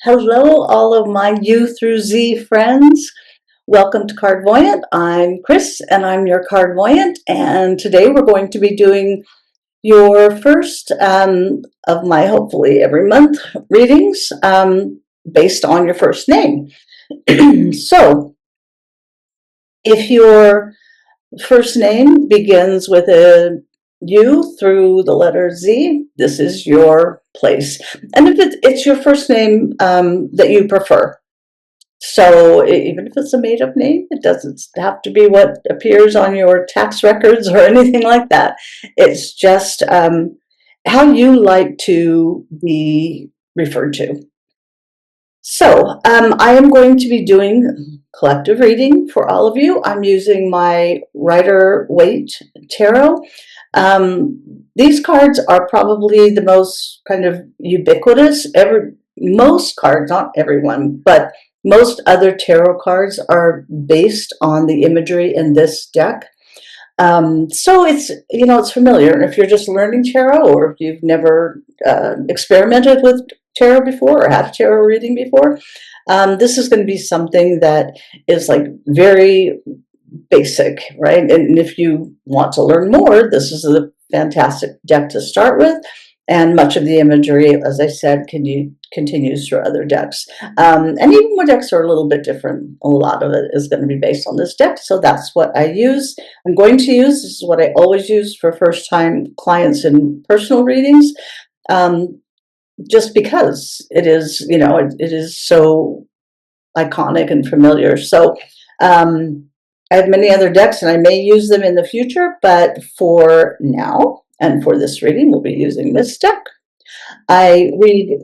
Hello, all of my U through Z friends. Welcome to Cardvoyant. I'm Kris and I'm your Cardvoyant. And today we're going to be doing your first of my hopefully every month readings based on your first name. So, if your first name begins with a U through the letter Z, this is your place. And if it's your first name that you prefer. So even if it's a made-up name, it doesn't have to be what appears on your tax records or anything like that. It's just how you like to be referred to. So I am going to be doing collective reading for all of you. I'm using my Rider-Waite Tarot. These cards are probably the most kind of ubiquitous. Most cards, not everyone, but most other tarot cards are based on the imagery in this deck. So it's familiar. And if you're just learning tarot, or if you've never experimented with tarot before or had a tarot reading before, this is going to be something that is like very basic, right? And if you want to learn more, this is a fantastic deck to start with. And much of the imagery, as I said, continues through other decks. And even more decks are a little bit different. A lot of it is going to be based on this deck. So that's what I use. I'm going to use, this is what I always use for first-time clients in personal readings, just because it is, it is so iconic and familiar. So I have many other decks and I may use them in the future, but for now, and for this reading, we'll be using this deck. I read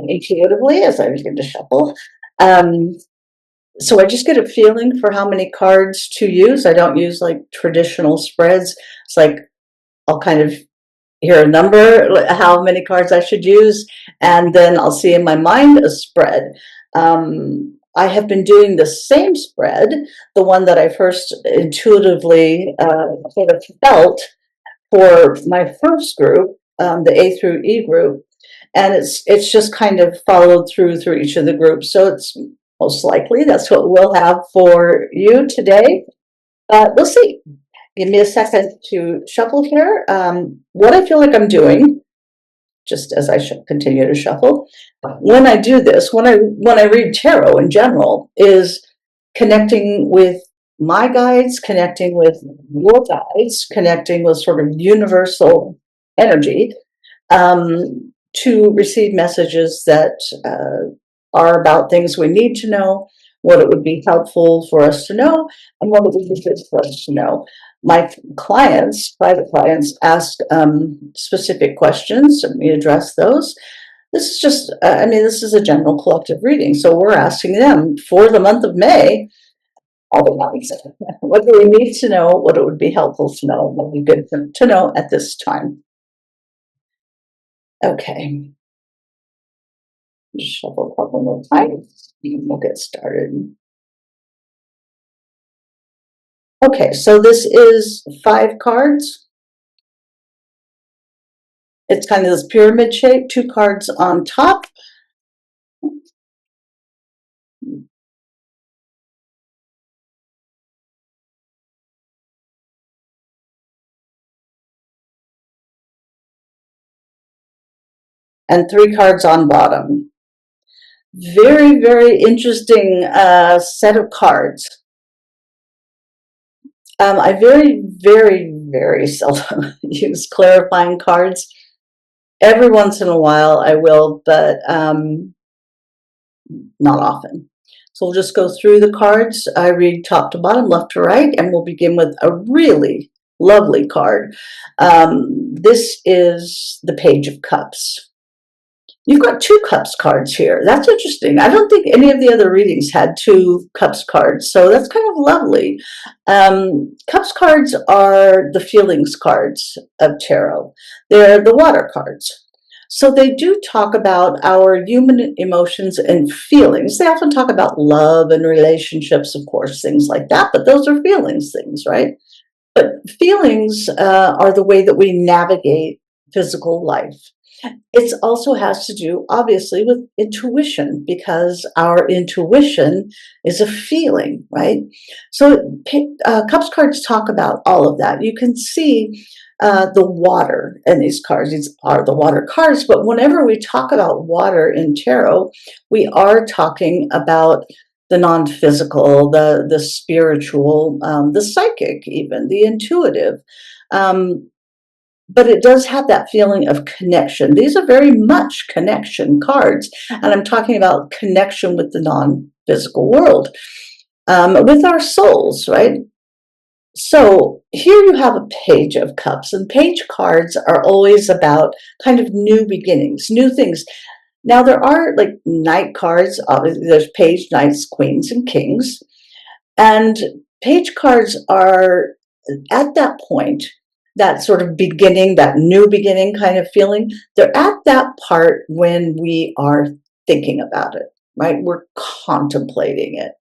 intuitively as I begin to shuffle. So I just get a feeling for how many cards to use. I don't use like traditional spreads. It's like I'll kind of hear a number, how many cards I should use, and then I'll see in my mind a spread. I have been doing the same spread, the one that I first intuitively sort of felt for my first group, the A through E group, and it's just kind of followed through each of the groups. So it's most likely that's what we'll have for you today. We'll see. Give me a second to shuffle here. What I feel like I'm doing, just as I should continue to shuffle, when I do this, when I read tarot in general, is connecting with my guides, connecting with your guides, connecting with sort of universal energy to receive messages that are about things we need to know, what it would be helpful for us to know, and what it would be good for us to know. My clients, private clients, ask specific questions, and we address those. This is just, this is a general collective reading, so we're asking them for the month of May, all the months, what do we need to know, what it would be helpful to know, what would be good to know at this time. Okay. Shuffle a couple more times, and we'll get started. Okay, so this is 5 cards. It's kind of this pyramid shape, 2 cards on top. And 3 cards on bottom. Very, very interesting set of cards. I very, very, very seldom use clarifying cards. Every once in a while I will, but not often. So we'll just go through the cards. I read top to bottom, left to right, and we'll begin with a really lovely card. This is the Page of Cups. You've got 2 Cups cards here. That's interesting. I don't think any of the other readings had 2 Cups cards, so that's kind of lovely. Cups cards are the feelings cards of tarot. They're the water cards. So they do talk about our human emotions and feelings. They often talk about love and relationships, of course, things like that, but those are feelings things, right? But feelings are the way that we navigate physical life. It also has to do, obviously, with intuition, because our intuition is a feeling, right? So Cups cards talk about all of that. You can see the water in these cards. These are the water cards, but whenever we talk about water in tarot, we are talking about the non-physical, the spiritual, the psychic, even the intuitive. But it does have that feeling of connection. These are very much connection cards, and I'm talking about connection with the non-physical world, with our souls, right? So here you have a Page of Cups, and page cards are always about kind of new beginnings, new things. Now there are like knight cards, obviously there's page, knights, queens, and kings, and page cards are at that point, that sort of beginning, that new beginning kind of feeling, they're at that part when we are thinking about it, right? We're contemplating it.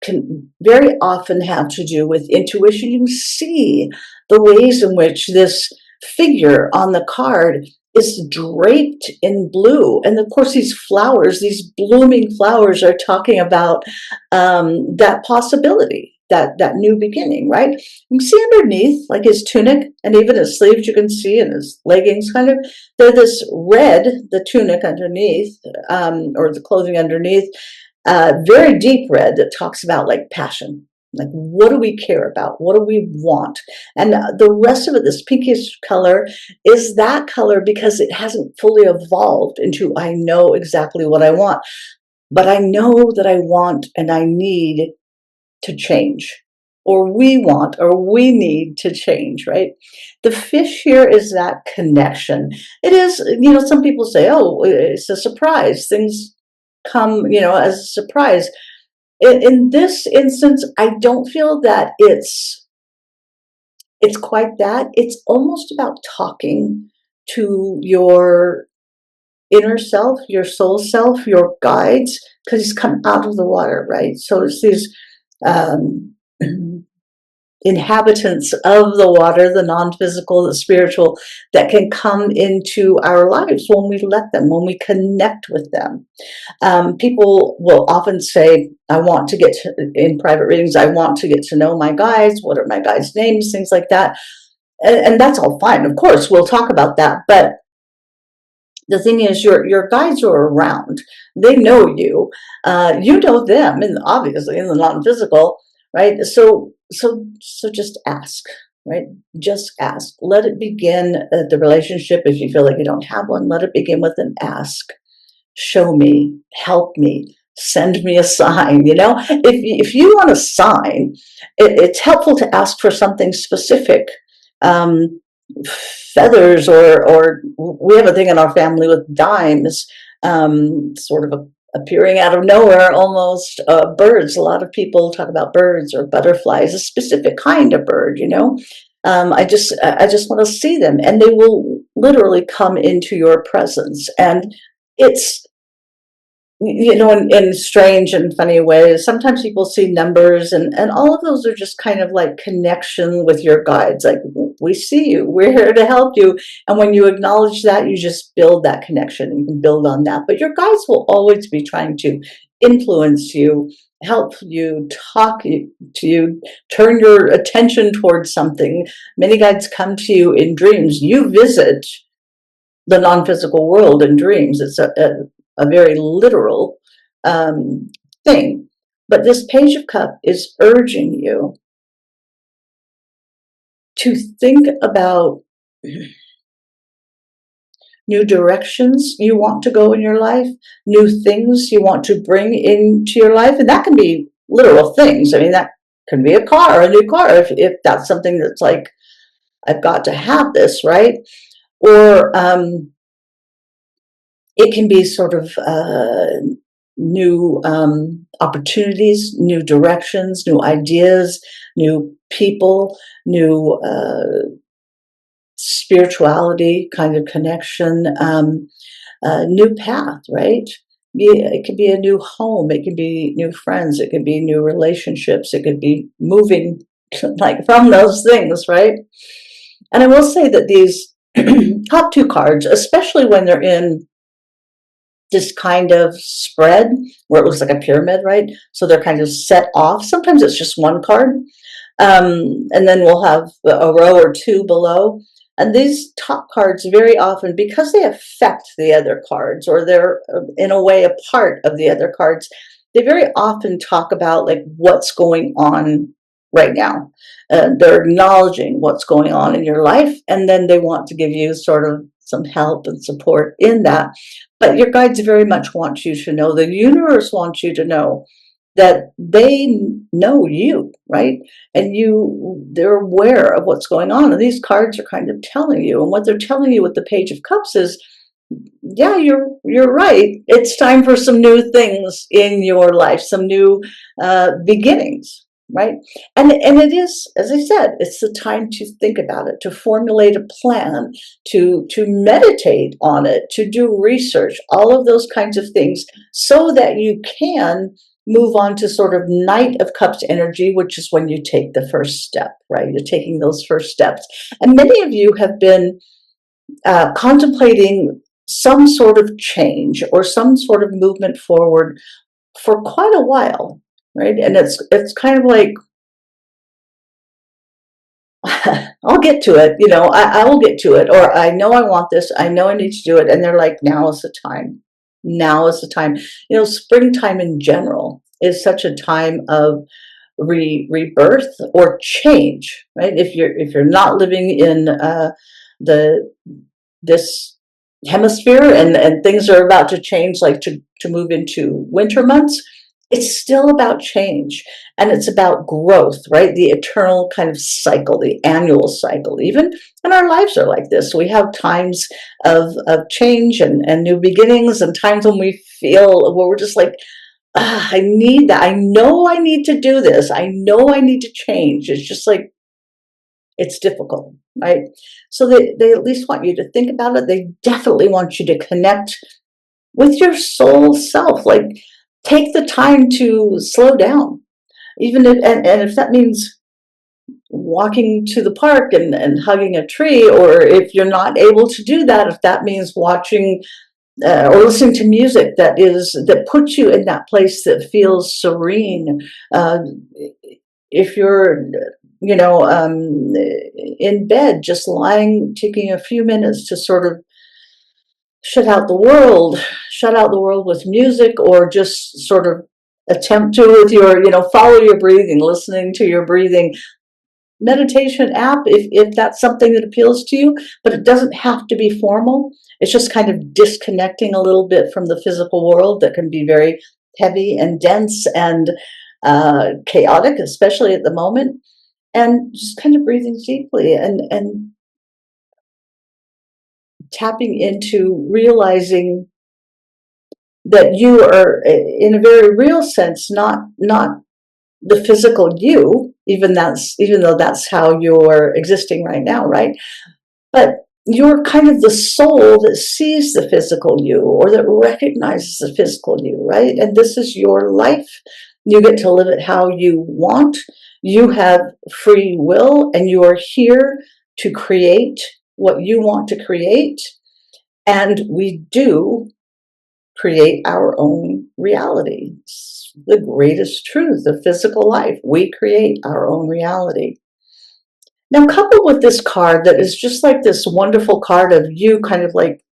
Can very often have to do with intuition. You can see the ways in which this figure on the card is draped in blue. And of course, these flowers, these blooming flowers, are talking about that possibility, that new beginning, right? You can see underneath, like his tunic and even his sleeves, you can see, and his leggings kind of, they're this red, the tunic underneath, or the clothing underneath, very deep red that talks about like passion. Like, what do we care about? What do we want? And the rest of it, this pinkish color, is that color because it hasn't fully evolved into, I know exactly what I want, but I know that I want and I need to change, or we want, or we need to change, right? The fish here is that connection. It is, some people say, oh, it's a surprise. Things come, as a surprise. In this instance, I don't feel that it's quite that. It's almost about talking to your inner self, your soul self, your guides, because he's come out of the water, right? So it's these inhabitants of the water, the non-physical, the spiritual, that can come into our lives when we let them, when we connect with them. People will often say, I want to get to, in private readings, I want to get to know my guides. What are my guides' names? Things like that. And that's all fine. Of course, we'll talk about that. But the thing is, your guides are around. They know you. You know them, and obviously in the non-physical, right? So just ask, right? Just ask. Let it begin the relationship. If you feel like you don't have one, let it begin with an ask. Show me, help me, send me a sign. If you want a sign, it's helpful to ask for something specific. Feathers, or we have a thing in our family with dimes, sort of appearing out of nowhere, almost. Birds, a lot of people talk about birds or butterflies, a specific kind of bird. I just want to see them, and they will literally come into your presence. And it's, in strange and funny ways. Sometimes people see numbers, and all of those are just kind of like connection with your guides. Like, we see you, we're here to help you. And when you acknowledge that, you just build that connection. You can build on that. But your guides will always be trying to influence you, help you, talk to you, turn your attention towards something. Many guides come to you in dreams. You visit the non-physical world in dreams. It's a very literal thing. But this Page of Cups is urging you to think about new directions you want to go in your life, new things you want to bring into your life. And that can be literal things. I mean, that can be a car, a new car, if that's something that's like, I've got to have this, right? Or it can be sort of new opportunities, new directions, new ideas, new people, new spirituality kind of connection, new path, right? It could be a new home, it could be new friends, it could be new relationships, it could be moving like from those things, right? And I will say that these top two cards, especially when they're in this kind of spread where it looks like a pyramid, right? So they're kind of set off. Sometimes it's just one card, and then we'll have a row or two below. And these top cards very often, because they affect the other cards, or they're in a way a part of the other cards, they very often talk about like what's going on right now. They're acknowledging what's going on in your life, and then they want to give you sort of some help and support in that. But your guides very much want you to know, the universe wants you to know that they know you, right? And they're aware of what's going on. And these cards are kind of telling you, and what they're telling you with the Page of Cups is, yeah, you're right. It's time for some new things in your life, some new beginnings, right? And it is, as I said, it's the time to think about it, to formulate a plan, to meditate on it, to do research, all of those kinds of things, so that you can move on to sort of Knight of Cups energy, which is when you take the first step, right? You're taking those first steps. And many of you have been contemplating some sort of change or some sort of movement forward for quite a while, right? And it's kind of like, I'll get to it, I will get to it, or I know I want this, I know I need to do it. And they're like, now is the time. Now is the time. Springtime in general is such a time of rebirth or change, right? If you're not living in this hemisphere, and things are about to change, like to move into winter months, it's still about change, and it's about growth, right? The eternal kind of cycle, the annual cycle. Even in our lives are like this. We have times of change and new beginnings, and times when we feel where we're just like, I need that. I know I need to do this. I know I need to change. It's just like, it's difficult, right? So they at least want you to think about it. They definitely want you to connect with your soul self. Like, take the time to slow down, even if, and if that means walking to the park and hugging a tree, or if you're not able to do that, if that means watching or listening to music that puts you in that place that feels serene. If you're in bed, just lying, taking a few minutes to sort of shut out the world with music, or just sort of attempt to, with your, follow your breathing, listening to your breathing. Meditation app, if that's something that appeals to you, but it doesn't have to be formal. It's just kind of disconnecting a little bit from the physical world that can be very heavy and dense and chaotic, especially at the moment, and just kind of breathing deeply and tapping into realizing that you are, in a very real sense, not the physical you, even though that's how you're existing right now, right? But you're kind of the soul that sees the physical you, or that recognizes the physical you, right? And this is your life. You get to live it how you want. You have free will, and you are here to create what you want to create. And we do create our own reality. It's the greatest truth of physical life. We create our own reality. Now, coupled with this card that is just like this wonderful card of you kind of like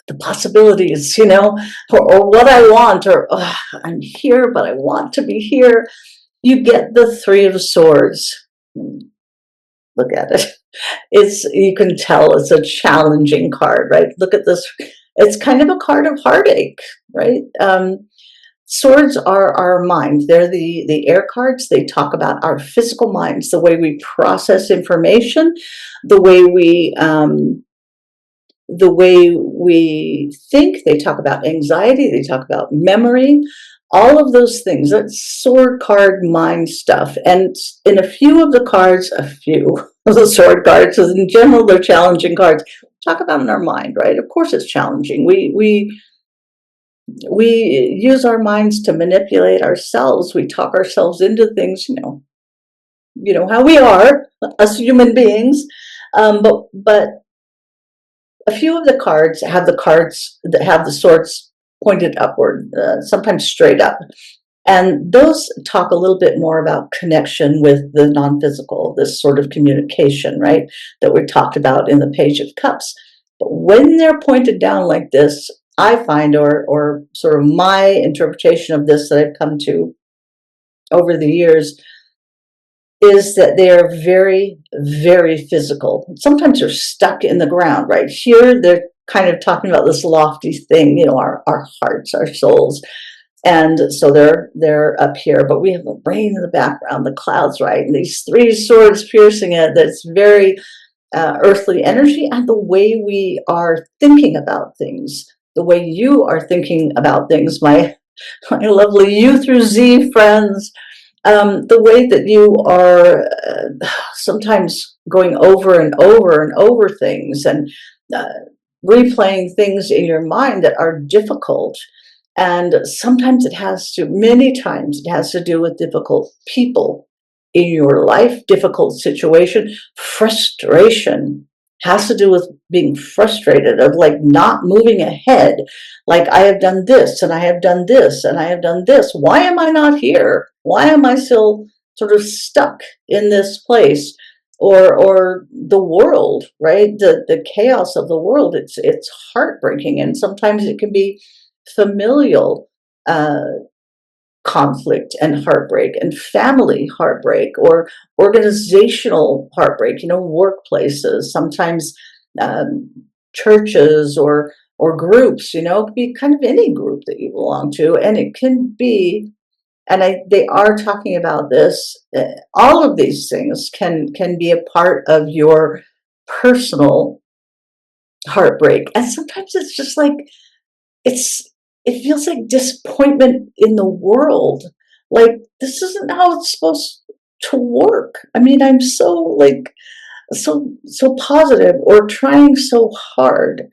the possibilities, or what I want, or I'm here, but I want to be here. You get the Three of Swords. Look at it. You can tell it's a challenging card, right? Look at this. It's kind of a card of heartache, right? Swords are our mind. They're the air cards. They talk about our physical minds, the way we process information, the way we think. They talk about anxiety. They talk about memory. All of those things. That's sword card mind stuff. And in a few of the cards, a few of the sword cards, because in general they're challenging cards, talk about in our mind, right? Of course it's challenging. We use our minds to manipulate ourselves. We talk ourselves into things, how we are, us human beings. But a few of the cards have the swords pointed upward, sometimes straight up. And those talk a little bit more about connection with the non-physical, this sort of communication, right, that we talked about in the Page of Cups. But when they're pointed down like this, I find, or sort of my interpretation of this that I've come to over the years, is that they are very, very physical. Sometimes they're stuck in the ground. Right here, they're kind of talking about this lofty thing, our hearts, our souls. And so they're up here, but we have the rain in the background, the clouds, right? And these three swords piercing it. That's very earthly energy, and the way we are thinking about things, the way you are thinking about things, my lovely U through Z friends, the way that you are sometimes going over and over and over things, and uh, replaying things in your mind that are difficult. And sometimes many times it has to do with difficult people in your life, difficult situation, frustration has to do with being frustrated, of like not moving ahead. Like, I have done this and I have done this and I have done this. Why am I not here? Why am I still sort of stuck in this place? Or the world, right? The chaos of the world. It's heartbreaking, and sometimes it can be familial uh, conflict and heartbreak, and family heartbreak, or organizational heartbreak. Workplaces, sometimes um, churches, or groups. It could be kind of any group that you belong to, and it can be. And they are talking about this. All of these things can be a part of your personal heartbreak, and sometimes it's just like it's it feels like disappointment in the world. Like, this isn't how it's supposed to work. I mean, I'm so like so positive, or trying so hard.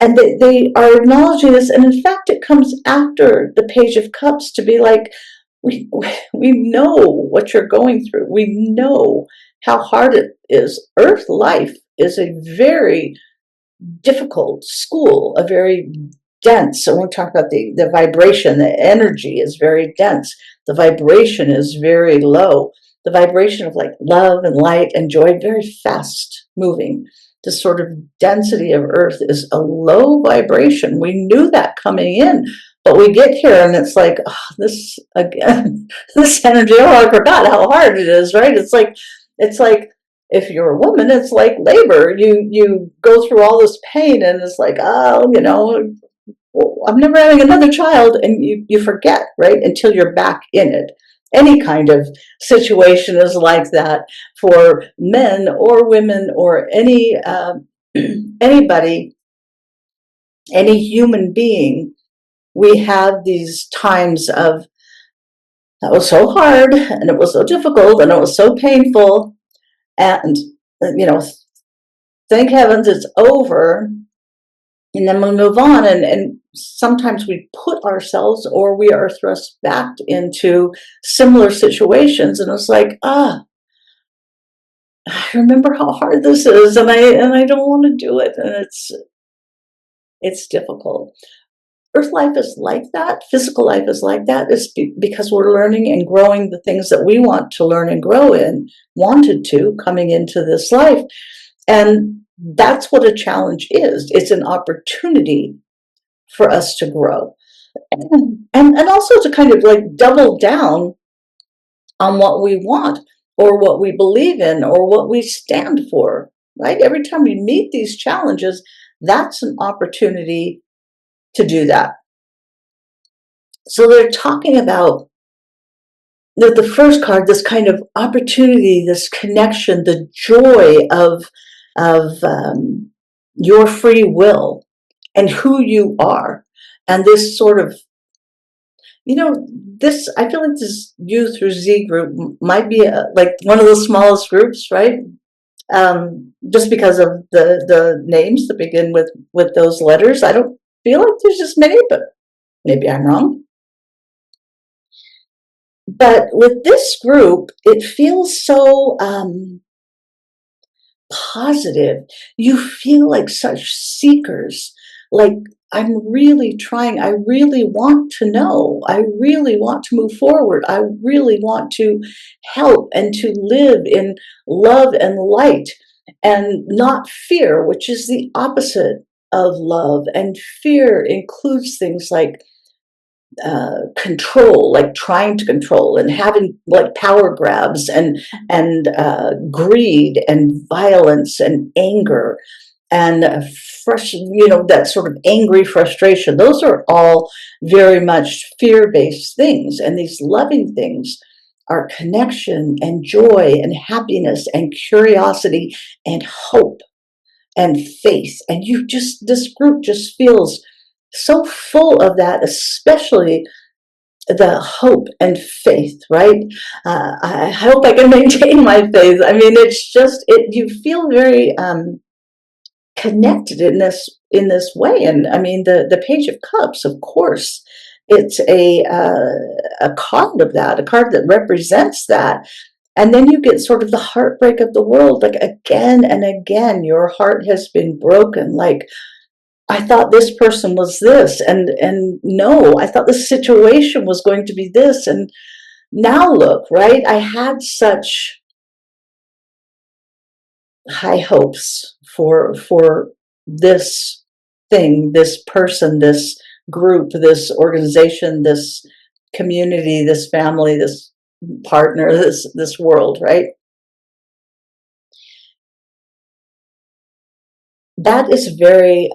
And they are acknowledging this, and in fact it comes after the Page of Cups to be like, we know what you're going through. We know how hard it is. Earth life is a very difficult school, a very dense. So when we talk about the vibration, the energy is very dense. The vibration is very low. The vibration of like love and light and joy, very fast moving. The sort of density of Earth is a low vibration. We knew that coming in, but we get here and it's like, oh, this again, this energy. Oh, I forgot how hard it is, right? It's like if you're a woman, it's like labor. You go through all this pain, and it's like, oh, I'm never having another child, and you forget, right, until you're back in it. Any kind of situation is like that for men or women, or anybody, any human being. We have these times of, that was so hard, and it was so difficult, and it was so painful, and you know thank heavens it's over, and then we move on. And sometimes we put ourselves, or we are thrust back into similar situations, and it's like, I remember how hard this is, and I don't want to do it, and it's difficult. Earth life is like that. Physical life is like that. It's because we're learning and growing the things that we want to learn and grow in, wanted to, coming into this life. And that's what a challenge is. It's an opportunity for us to grow, and also to kind of like double down on what we want, or what we believe in, or what we stand for, right? Every time we meet these challenges, that's an opportunity to do that. So they're talking about the first card, this kind of opportunity, this connection, the joy of your free will and who you are. And this sort of, this, I feel like this U through Z group might be like one of the smallest groups, right? Just because of the names that begin with those letters. I don't feel like there's just many, but maybe I'm wrong. But with this group, it feels so positive. You feel like such seekers. Like, I'm really trying. I really want to know. I really want to move forward. I really want to help and to live in love and light and not fear, which is the opposite of love. And fear includes things like control, like trying to control and having like power grabs and greed and violence and anger and that sort of angry frustration. Those are all very much fear-based things, and these loving things are connection and joy and happiness and curiosity and hope and faith. And this group just feels so full of that, especially the hope and faith, right? I hope I can maintain my faith. I mean, it's just you feel very connected in this way. And I mean, the Page of Cups, of course, it's a card of that, a card that represents that. And then you get sort of the heartbreak of the world, like again and again, your heart has been broken. Like, I thought this person was this, and no, I thought this situation was going to be this, and now look, right? I had such high hopes for this thing, this person, this group, this organization, this community, this family, this partner, this world, right? That is very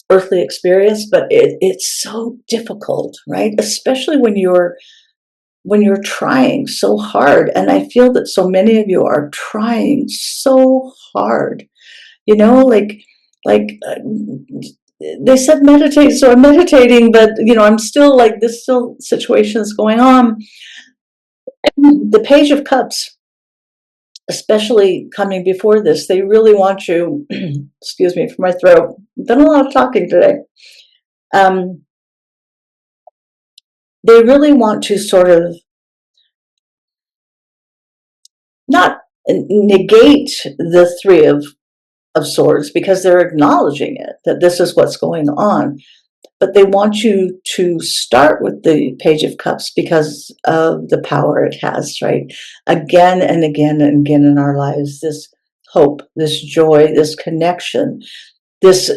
earthly experience, but it's so difficult, right? Especially when you're trying so hard. And I feel that so many of you are trying so hard, you know, like they said meditate, so I'm meditating, but I'm still like, this still situation is going on. The Page of Cups, especially coming before this, they really want you, excuse me for my throat, done a lot of talking today. Um, they really want to sort of not negate the Three of Swords, because they're acknowledging it, that this is what's going on. But they want you to start with the Page of Cups because of the power it has, right? Again and again and again in our lives, this hope, this joy, this connection, this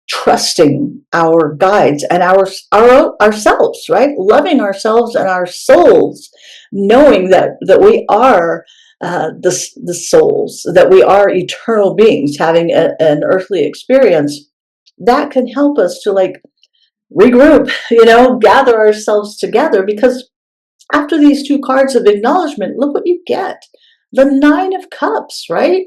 trusting our guides and ourselves, right? Loving ourselves and our souls, knowing that we are the souls, that we are eternal beings having an earthly experience. That can help us to like regroup, gather ourselves together, because after these two cards of acknowledgement, look what you get. The Nine of Cups, right?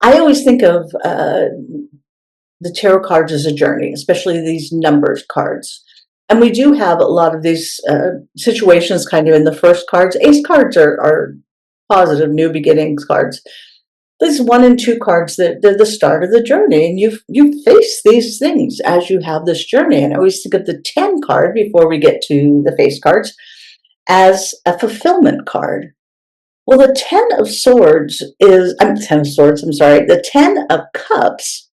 I always think of the tarot cards as a journey, especially these numbers cards. And we do have a lot of these situations kind of in the first cards. Ace cards are positive new beginnings cards. These 1 and 2 cards, they're the start of the journey, and you face these things as you have this journey. And I always think of the 10 card before we get to the face cards as a fulfillment card. Well, the 10 of Swords is, I'm 10 of Swords, I'm sorry, the 10 of Cups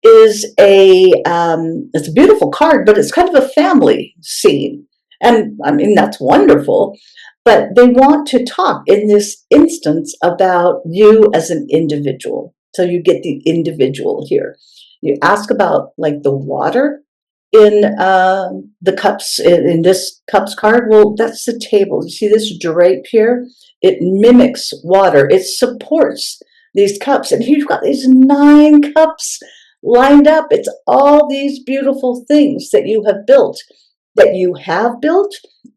is it's a beautiful card, but it's kind of a family scene. And I mean, that's wonderful. But they want to talk in this instance about you as an individual. So you get the individual here. You ask about like the water in the cups, in this cups card. Well, that's the table. You see this drape here? It mimics water. It supports these cups. And you've got these 9 cups lined up. It's all these beautiful things that you have built,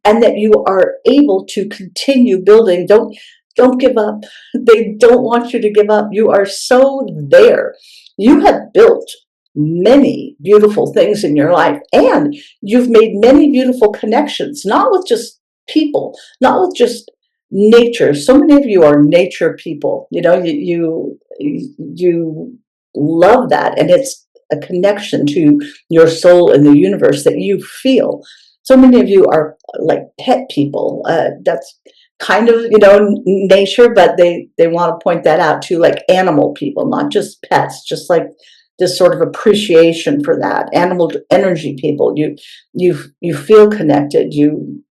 and that you are able to continue building. Don't give up. They don't want you to give up. You are so there. You have built many beautiful things in your life, and you've made many beautiful connections, not with just people, not with just nature. So many of you are nature people. You love that, and it's a connection to your soul and the universe that you feel. So many of you are like pet people. That's kind of, nature, but they want to point that out too, like animal people, not just pets, just like this sort of appreciation for that. Animal energy people, you feel connected, you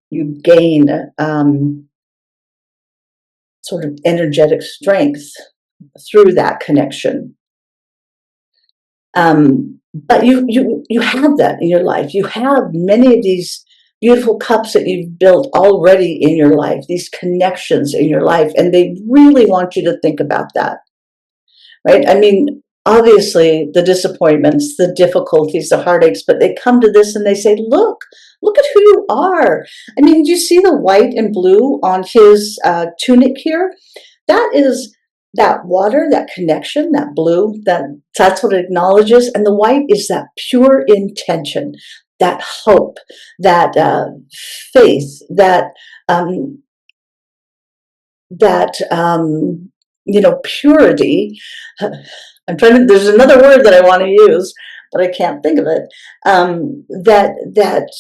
gain sort of energetic strength through that connection. But you have that in your life. You have many of these beautiful cups that you've built already in your life, these connections in your life, and they really want you to think about that, right? I mean, obviously the disappointments, the difficulties, the heartaches, but they come to this and they say, look at who you are. I mean, do you see the white and blue on his tunic here? That is that water, that connection, that blue, that's what it acknowledges. And the white is that pure intention, that hope, that faith, um, that purity. There's another word that I want to use, but I can't think of it. That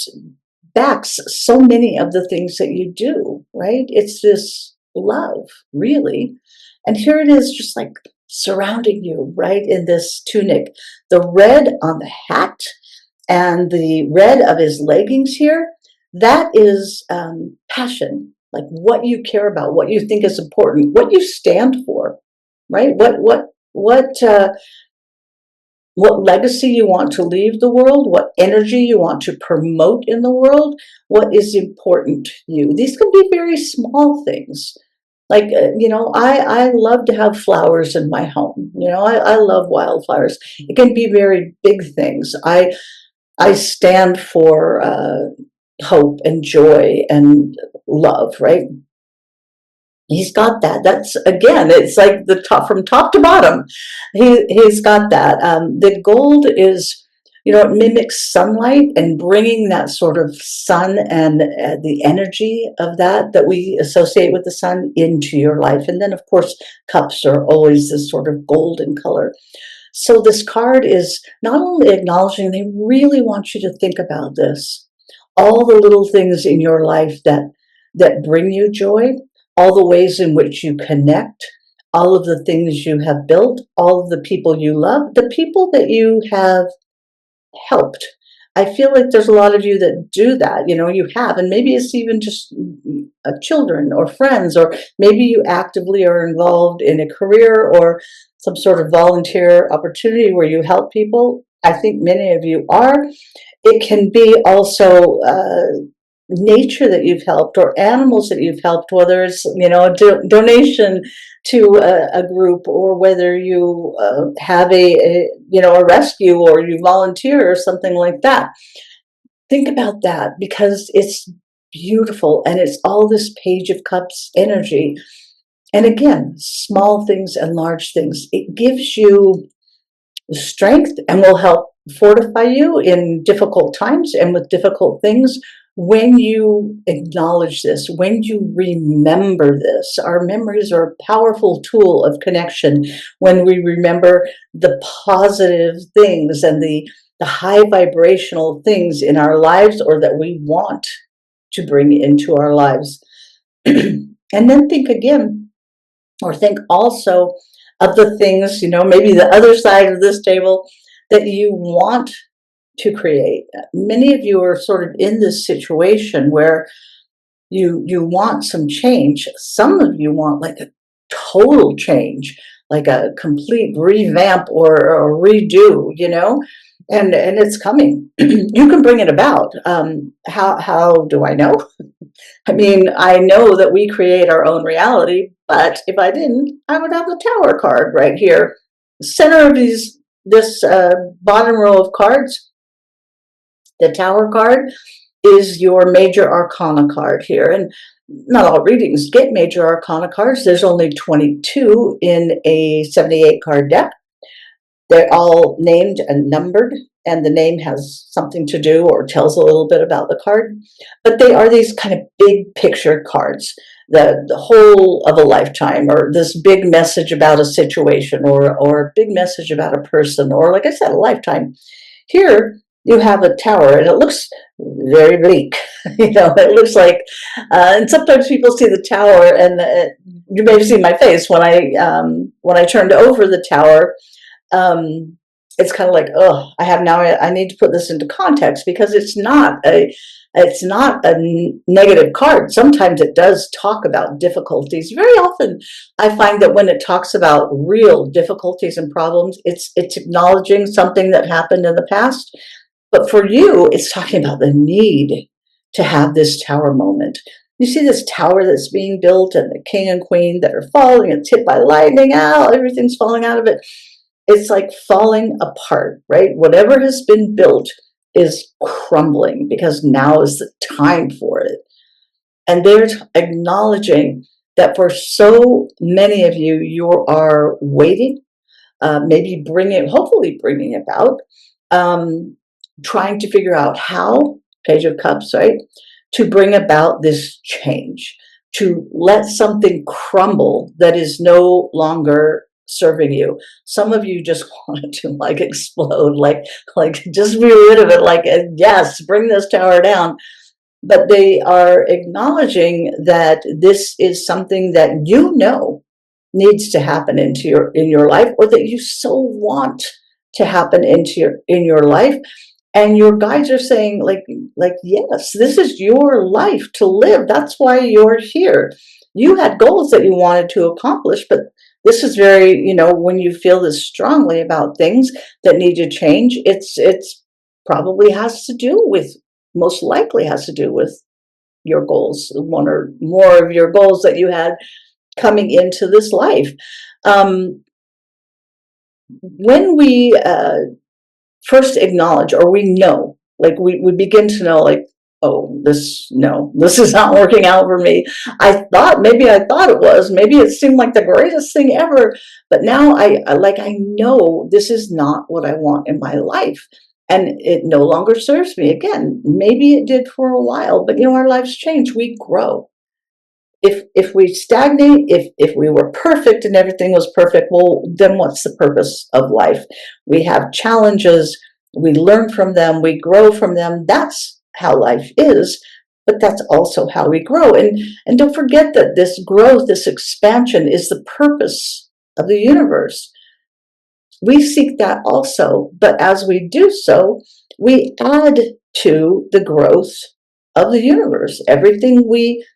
backs so many of the things that you do, right? It's this love, really. And here it is, just like surrounding you, right, in this tunic. The red on the hat and the red of his leggings here, that is passion, like what you care about, what you think is important, what you stand for, right? What legacy you want to leave the world, what energy you want to promote in the world, what is important to you. These can be very small things. Like, I love to have flowers in my home. I love wildflowers. It can be very big things. I stand for hope and joy and love, right? He's got that. That's, again, it's like the top, from top to bottom. He's got that. The gold is, it mimics sunlight and bringing that sort of sun and the energy of that we associate with the sun into your life. And then, of course, cups are always this sort of golden color. So this card is not only acknowledging, they really want you to think about this. All the little things in your life that bring you joy, all the ways in which you connect, all of the things you have built, all of the people you love, the people that you have helped. I feel like there's a lot of you that do that, you have, and maybe it's even just children or friends, or maybe you actively are involved in a career or some sort of volunteer opportunity where you help people. I think many of you are. It can be also nature that you've helped, or animals that you've helped, whether it's a donation to a group, or whether you have a rescue, or you volunteer or something like that. Think about that, because it's beautiful, and it's all this Page of Cups energy. And again, small things and large things. It gives you strength and will help fortify you in difficult times and with difficult things. When you acknowledge this, when you remember this, our memories are a powerful tool of connection. When we remember the positive things and the high vibrational things in our lives, or that we want to bring into our lives. And then think again, or think also of the things, maybe the other side of this table, that you want to create. Many of you are sort of in this situation where you want some change. Some of you want like a total change, like a complete revamp or a redo, and it's coming. You can bring it about. How do I know? I mean, I know that we create our own reality, but if I didn't, I would have the Tower card right here. Center of this bottom row of cards, the Tower card is your major arcana card here. And not all readings get major arcana cards. There's only 22 in a 78 card deck. They're all named and numbered, and the name has something to do or tells a little bit about the card. But they are these kind of big picture cards, the whole of a lifetime, or this big message about a situation, or a big message about a person, or, like I said, a lifetime. Here you have a tower, and it looks very bleak. It looks like, and sometimes people see the tower, and you may have seen my face when I turned over the tower. Um, it's kind of like, oh, I need to put this into context, because it's not a negative card. Sometimes it does talk about difficulties. Very often I find that when it talks about real difficulties and problems, it's acknowledging something that happened in the past. But for you, it's talking about the need to have this tower moment. You see this tower that's being built, and the king and queen that are falling, it's hit by lightning, everything's falling out of it. It's like falling apart, right? Whatever has been built is crumbling, because now is the time for it. And they're acknowledging that for so many of you, you are waiting, hopefully bringing about, trying to figure out how, Page of Cups, right? To bring about this change, to let something crumble that is no longer serving you. Some of you just want to like explode, like just be rid of it, like, yes, bring this tower down. But they are acknowledging that this is something that needs to happen in your life, or that you so want to happen in your life. And your guides are saying, yes, this is your life to live. That's why you're here. You had goals that you wanted to accomplish, but this is very, when you feel this strongly about things that need to change, it's probably most likely has to do with your goals, one or more of your goals that you had coming into this life. When we first acknowledge, or we know, we begin to know, oh, this is not working out for me. Maybe I thought it was, maybe it seemed like the greatest thing ever, but now I know this is not what I want in my life, and it no longer serves me. Again, maybe it did for a while, but our lives change, we grow. If we stagnate, if we were perfect and everything was perfect, well, then what's the purpose of life? We have challenges, we learn from them, we grow from them. That's how life is, but that's also how we grow. And don't forget that this growth, this expansion, is the purpose of the universe. We seek that also, but as we do so, we add to the growth of the universe. Everything we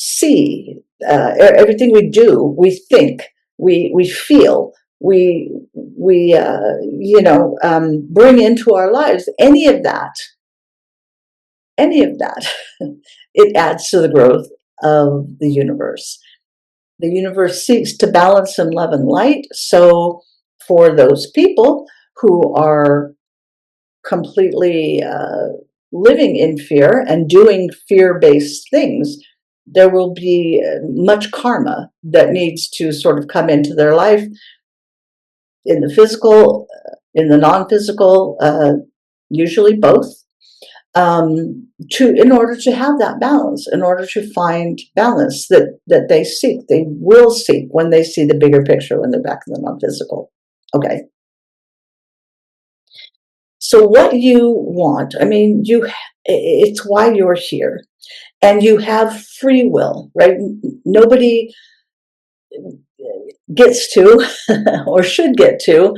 see, everything we do, we think, we feel, we bring into our lives, any of that, it adds to the growth of the universe. The universe seeks to balance in love and light. So for those people who are completely living in fear and doing fear-based things, there will be much karma that needs to sort of come into their life, in the physical, in the non-physical, usually both, in order to have that balance, in order to find balance that they will seek when they see the bigger picture, when they're back in the non-physical. Okay. So what you want, it's why you're here. And you have free will, right? Nobody gets to, or should get to,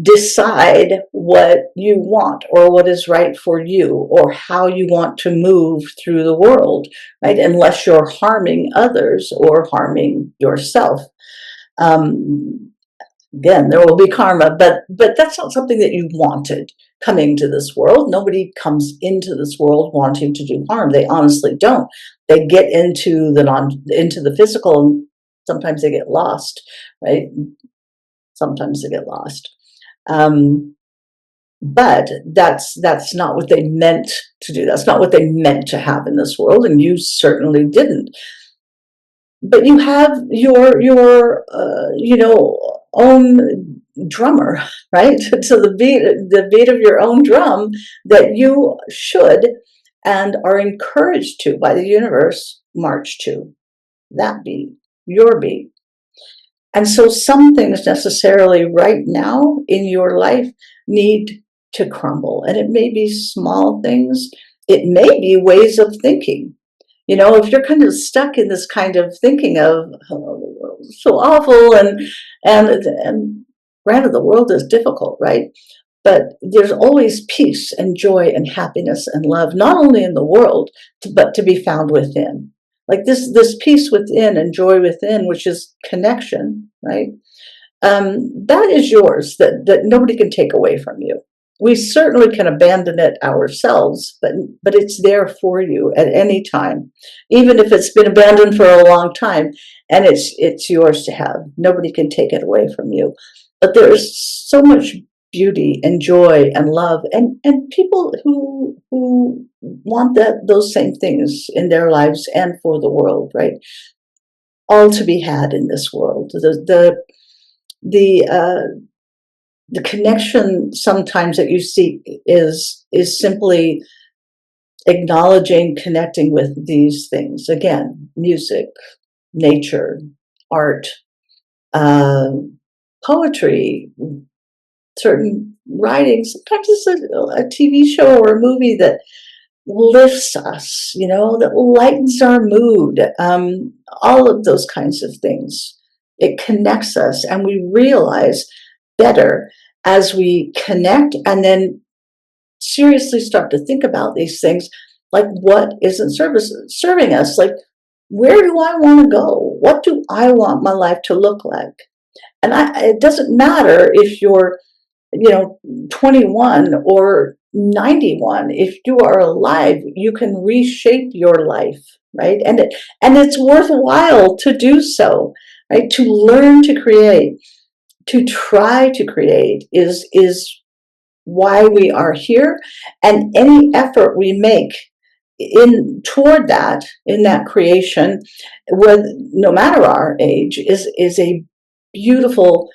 decide what you want, or what is right for you, or how you want to move through the world, right? Unless you're harming others or harming yourself. Again, there will be karma, but that's not something that you wanted coming to this world. Nobody comes into this world wanting to do harm. They honestly don't. They get into the physical, and sometimes they get lost, right? Sometimes they get lost. But that's not what they meant to do. That's not what they meant to have in this world, and you certainly didn't. But you have your own drummer, right? So the beat of your own drum that you should and are encouraged to by the universe march to. That beat, your beat. And so some things necessarily right now in your life need to crumble. And it may be small things. it may be ways of thinking. If you're kind of stuck in this kind of thinking of, oh, the world's so awful, and granted, the world is difficult, right? But there's always peace and joy and happiness and love, not only in the world, but to be found within. Like this peace within and joy within, which is connection, right? That is yours, that nobody can take away from you. We certainly can abandon it ourselves, but it's there for you at any time, even if it's been abandoned for a long time, and it's yours to have. Nobody can take it away from you. But there is so much beauty and joy and love, and people who want those same things in their lives and for the world, right? All to be had in this world. The the connection sometimes that you seek is simply acknowledging, connecting with these things. TV, music, nature, art, uh, poetry, certain writing. Sometimes it's a TV show or a movie that lifts us, that lightens our mood. All of those kinds of things. It connects us, and we realize better as we connect and then seriously start to think about these things, like what isn't serving us, like where do I want to go, what do I want my life to look like. And it doesn't matter if you're 21 or 91. If you are alive, you can reshape your life, right? And it's worthwhile to do so, right? To learn to create, to try to create is why we are here. And any effort we make toward that, in that creation, with no matter our age, is a beautiful,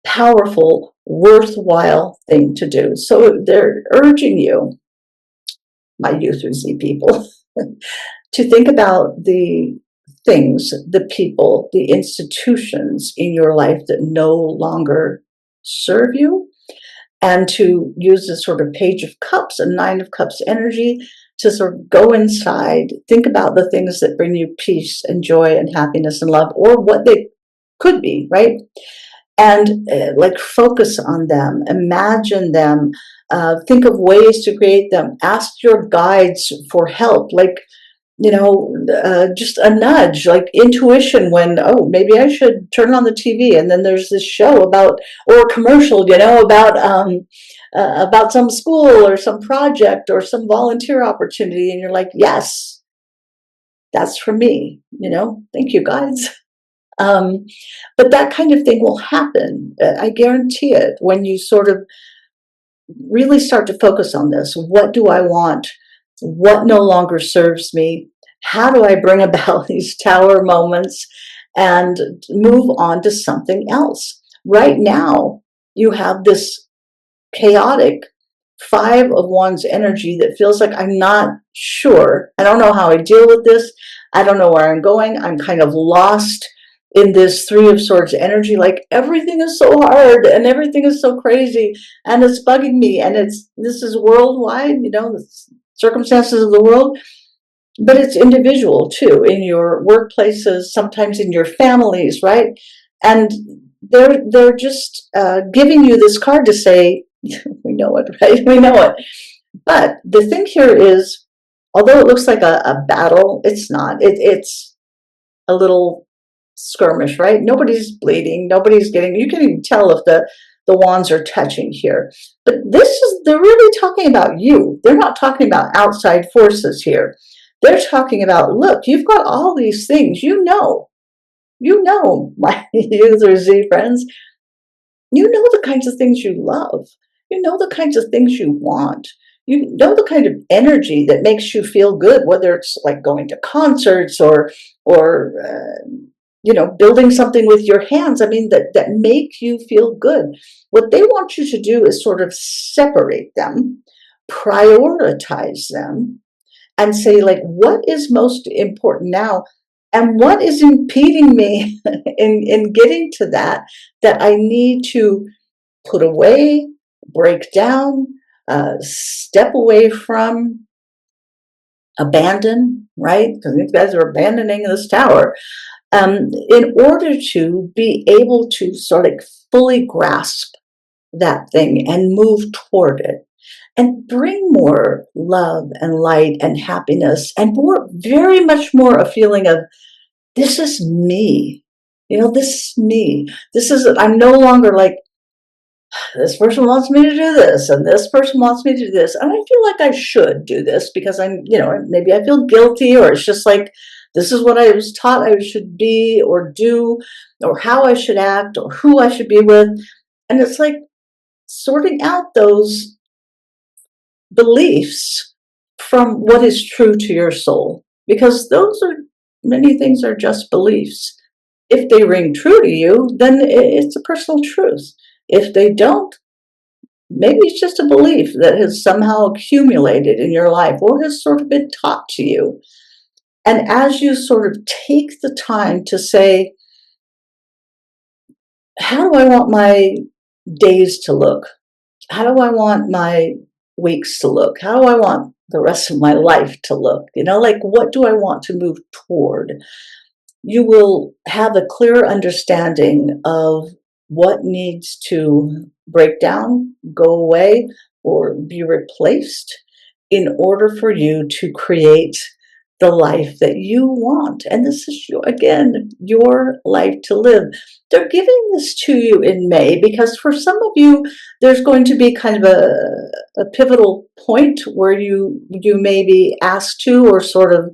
powerful, worthwhile thing to do. So they're urging you, my U through Z people, to think about the things, the people, the institutions in your life that no longer serve you, and to use this sort of Page of Cups and Nine of Cups energy to sort of go inside, think about the things that bring you peace and joy and happiness and love, or what they could be, right? And like focus on them, imagine them, think of ways to create them, ask your guides for help, like, just a nudge, like intuition when, oh, maybe I should turn on the TV. And then there's this show about, or a commercial, about some school or some project or some volunteer opportunity. And you're like, yes, that's for me, thank you, guides. But that kind of thing will happen. I guarantee it when you sort of really start to focus on this. What do I want? What no longer serves me? How do I bring about these tower moments and move on to something else? Right now, you have this chaotic Five of Wands energy that feels like I'm not sure. I don't know how I deal with this. I don't know where I'm going. I'm kind of lost in this Three of Swords energy, like everything is so hard and everything is so crazy and it's bugging me, and this is worldwide, the circumstances of the world, but it's individual too, in your workplaces, sometimes in your families, right? And they're just giving you this card to say, we know it, right? We know it. But the thing here is, although it looks like a battle, it's not. It's a little skirmish, right? Nobody's bleeding. Nobody's getting, you can even tell if the wands are touching here. But they're really talking about you. They're not talking about outside forces here. They're talking about, look, you've got all these things, my user Z friends, the kinds of things you love. The kinds of things you want. The kind of energy that makes you feel good, whether it's like going to concerts or building something with your hands. I mean, that make you feel good. What they want you to do is sort of separate them, prioritize them, and say, like, what is most important now? And what is impeding me in getting to that I need to put away, break down, step away from, abandon, right? Because these guys are abandoning this tower. In order to be able to sort of fully grasp that thing and move toward it and bring more love and light and happiness and more, very much more a feeling of, this is me. This is me. I'm no longer like, this person wants me to do this and this person wants me to do this. And I feel like I should do this because maybe I feel guilty, or it's just like, this is what I was taught I should be or do, or how I should act, or who I should be with. And it's like sorting out those beliefs from what is true to your soul, because many things are just beliefs. If they ring true to you, then it's a personal truth. If they don't, maybe it's just a belief that has somehow accumulated in your life or has sort of been taught to you. And as you sort of take the time to say, how do I want my days to look? How do I want my weeks to look? How do I want the rest of my life to look? Like, what do I want to move toward? You will have a clear understanding of what needs to break down, go away, or be replaced in order for you to create the life that you want. And this is, your life to live. They're giving this to you in May because for some of you, there's going to be kind of a pivotal point where you may be asked to, or sort of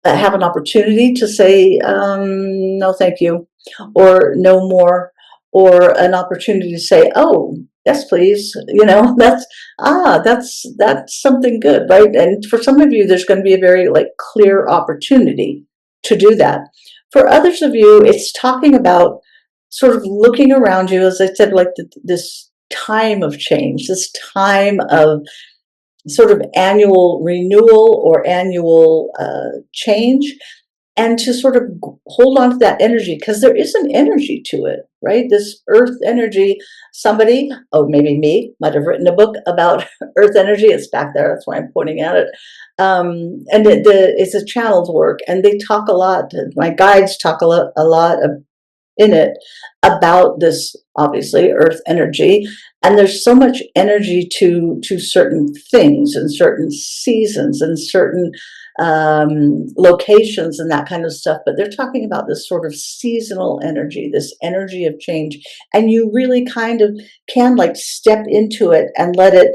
have an opportunity to say, no, thank you, or no more, or an opportunity to say, oh, yes, please. That's something good, right? And for some of you, there's going to be a very clear opportunity to do that. For others of you, it's talking about sort of looking around you, as I said, like this time of change, this time of sort of annual renewal or annual change, and to sort of hold on to that energy, because there is an energy to it, right? This earth energy. Somebody, maybe me, might have written a book about earth energy. It's back there. That's why I'm pointing at it. And it's a channeled work, and they talk a lot. My guides talk a lot in it about this, obviously, earth energy. And there's so much energy to certain things and certain seasons and certain locations and that kind of stuff. But they're talking about this sort of seasonal energy, this energy of change. And you really kind of can step into it and let it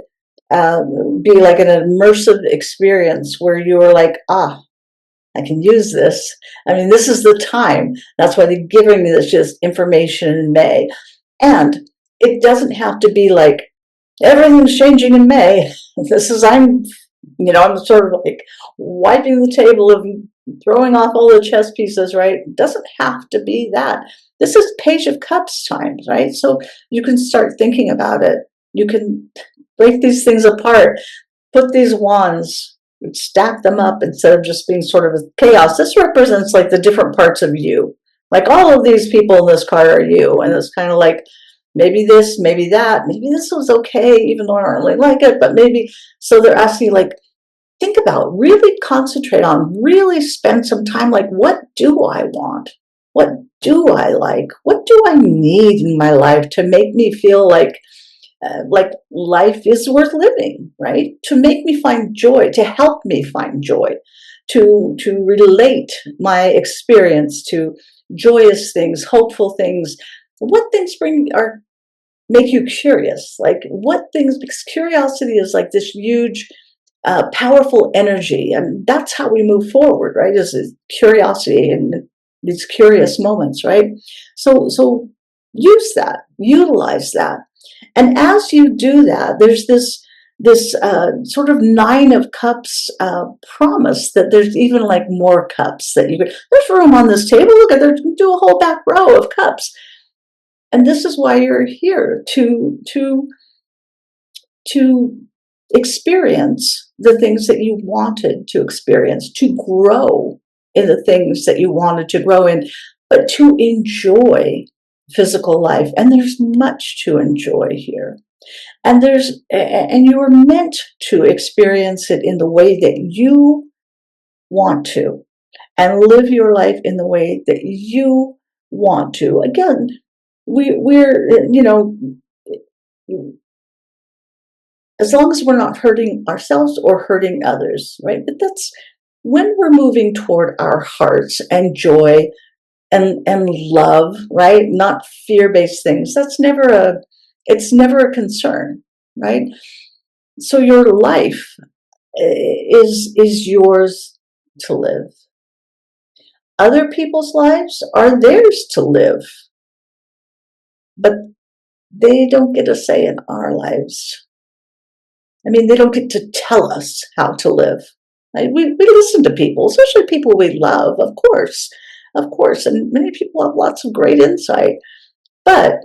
be like an immersive experience where you're like, I can use this. I mean, this is the time. That's why they're giving me this just information in May. And it doesn't have to be like, everything's changing in May. I'm sort of like wiping the table of throwing off all the chess pieces, right? It doesn't have to be that. This is Page of Cups times, right? So you can start thinking about it. You can break these things apart, put these wands, stack them up instead of just being sort of chaos. This represents the different parts of you. Like all of these people in this card are you. And it's kind of like, maybe this, maybe that, maybe this was okay, even though I don't really like it, but maybe. So they're asking you, think about, really concentrate on, really spend some time, what do I want? What do I like? What do I need in my life to make me feel like life is worth living, right? To make me find joy, to help me find joy, to relate my experience to joyous things, hopeful things. What things make you curious? What things? Because curiosity is this huge, powerful energy, and that's how we move forward, right? Is curiosity and these curious moments, right? So use that, utilize that. And as you do that, there's this sort of Nine of Cups promise that there's even more cups that you could. There's room on this table. Look at there. Do a whole back row of cups. And this is why you're here, to experience the things that you wanted to experience, to grow in the things that you wanted to grow in, but to enjoy physical life. And there's much to enjoy here. And you are meant to experience it in the way that you want to, and live your life in the way that you want to. Again, we're, as long as we're not hurting ourselves or hurting others, right? But that's when we're moving toward our hearts and joy and love, right? Not fear-based things. It's never a concern, right? So your life is yours to live. Other people's lives are theirs to live, but they don't get a say in our lives. I mean, they don't get to tell us how to live. Right? We listen to people, especially people we love, of course, and many people have lots of great insight, but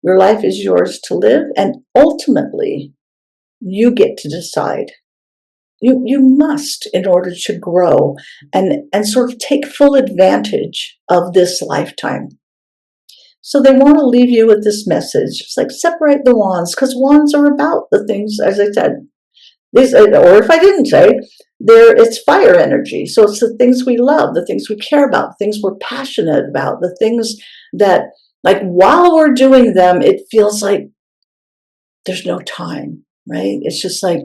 your life is yours to live, and ultimately, you get to decide. You must, in order to grow and sort of take full advantage of this lifetime. So they want to leave you with this message. It's like, separate the wands, because wands are about the things, as I said, these, or if I didn't say, it's fire energy. So it's the things we love, the things we care about, the things we're passionate about, the things that, like, while we're doing them, it feels like there's no time, right? It's just like,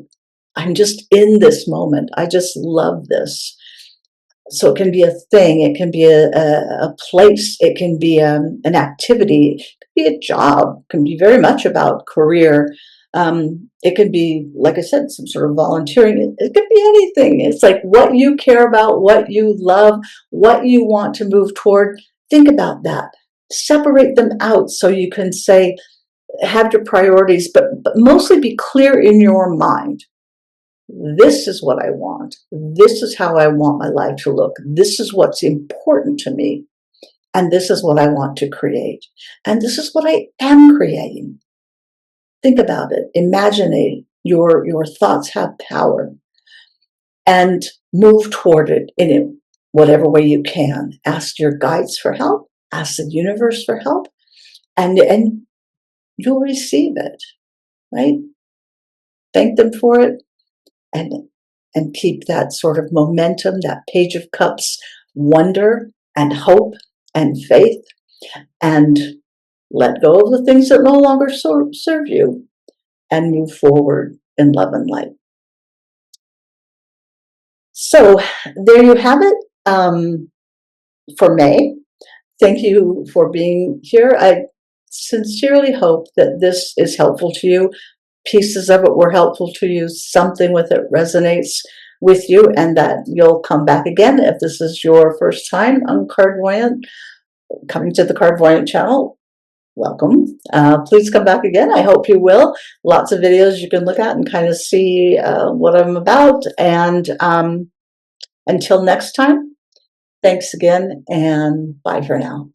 I'm just in this moment. I just love this. So it can be a thing, it can be a place, it can be an activity, it can be a job, it can be very much about career. It can be, like I said, some sort of volunteering. It could be anything. It's like what you care about, what you love, what you want to move toward. Think about that. Separate them out so you can say, have your priorities, but mostly be clear in your mind. This is what I want. This is how I want my life to look. This is what's important to me. And this is what I want to create. And this is what I am creating. Think about it. Imagine it. Your thoughts have power. And move toward it in whatever way you can. Ask your guides for help. Ask the universe for help. And you'll receive it, right? Thank them for it. And keep that sort of momentum, that Page of Cups, wonder and hope and faith, and let go of the things that no longer serve you and move forward in love and light. So there you have it for May. Thank you for being here. I sincerely hope that this is helpful to you. Pieces of it were helpful to you, something with it resonates with you, and that you'll come back again. If this is your first time on Cardvoyant, coming to the Cardvoyant channel, welcome. Please come back again. I hope you will. Lots of videos you can look at and kind of see what I'm about. And until next time, thanks again, and bye for now.